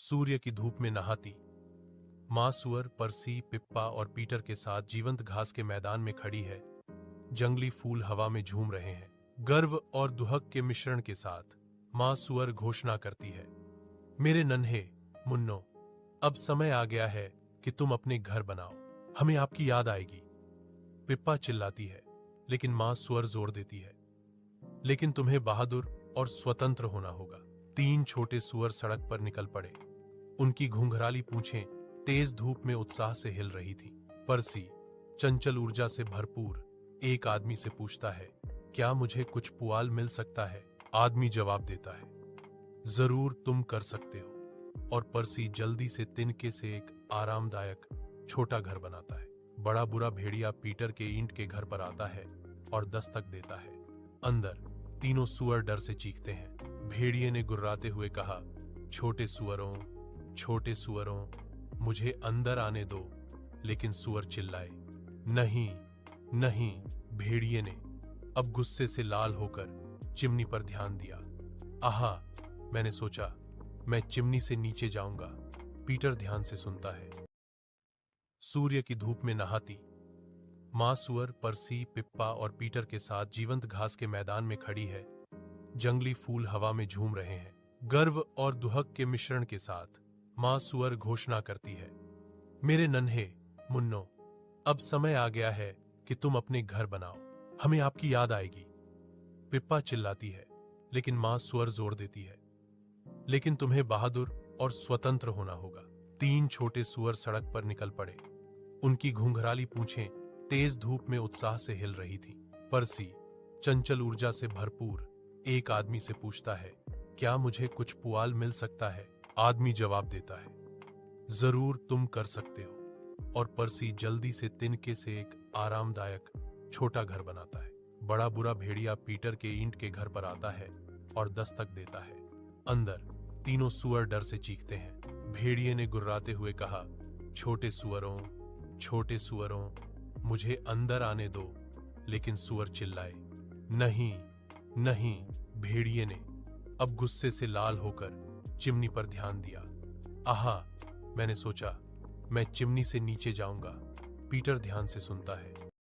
सूर्य की धूप में नहाती माँ सुअर पर्सी, पिप्पा और पीटर के साथ जीवंत घास के मैदान में खड़ी है। जंगली फूल हवा में झूम रहे हैं। गर्व और दुहक के मिश्रण के साथ माँ सुअर घोषणा करती है, मेरे नन्हे मुन्नो, अब समय आ गया है कि तुम अपने घर बनाओ, हमें आपकी याद आएगी। पिप्पा चिल्लाती है, लेकिन माँ सुअर जोर देती है, लेकिन तुम्हें बहादुर और स्वतंत्र होना होगा। 3 छोटे सुअर सड़क पर निकल पड़े। उनकी घुंघराली पूंछें तेज धूप में उत्साह से हिल रही थी। पर्सी, चंचल ऊर्जा से भरपूर, एक आदमी से पूछता है, क्या मुझे कुछ पुआल मिल सकता है? आदमी जवाब देता है, जरूर तुम कर सकते हो। और पर्सी जल्दी से तिनके से एक आरामदायक छोटा घर बनाता है। बड़ा बुरा भेड़िया पीटर के ईंट के घर पर आता है और दस्तक देता है। अंदर तीनों सुअर डर से चीखते हैं। भेड़िए ने गुर्राते हुए कहा, छोटे सुअरों, मुझे अंदर आने दो। लेकिन सुअर चिल्लाए, नहीं नहीं। भेड़िए ने अब गुस्से से लाल होकर चिमनी पर ध्यान दिया। आहा, मैंने सोचा मैं चिमनी से नीचे जाऊंगा। पीटर ध्यान से सुनता है। सूर्य की धूप में नहाती माँ सुअर पर्सी, पिप्पा और पीटर के साथ जीवंत घास के मैदान में खड़ी है। जंगली फूल हवा में झूम रहे हैं। गर्व और दुहक के मिश्रण के साथ माँ सुअर घोषणा करती है, मेरे नन्हे मुन्नो, अब समय आ गया है कि तुम अपने घर बनाओ, हमें आपकी याद आएगी। पिप्पा चिल्लाती है, लेकिन माँ सुअर जोर देती है, लेकिन तुम्हें बहादुर और स्वतंत्र होना होगा। 3 छोटे सुअर सड़क पर निकल पड़े। उनकी घुंघराली पूंछें तेज धूप में उत्साह से हिल रही थी। पर्सी, चंचल ऊर्जा से भरपूर, एक आदमी से पूछता है, क्या मुझे कुछ पुआल मिल सकता है? आदमी जवाब देता है, जरूर तुम कर सकते हो। और पर्सी जल्दी से तिनके से एक आरामदायक छोटा घर बनाता है। बड़ा बुरा भेड़िया पीटर के ईंट के घर पर आता है और दस्तक देता है। अंदर तीनों सुअर डर से चीखते हैं। भेड़िए ने गुर्राते हुए कहा, छोटे सुअरों, मुझे अंदर आने दो। लेकिन सुअर चिल्लाए, नहीं नहीं। भेड़िए ने अब गुस्से से लाल होकर चिमनी पर ध्यान दिया। आहा, मैंने सोचा मैं चिमनी से नीचे जाऊंगा। पीटर ध्यान से सुनता है।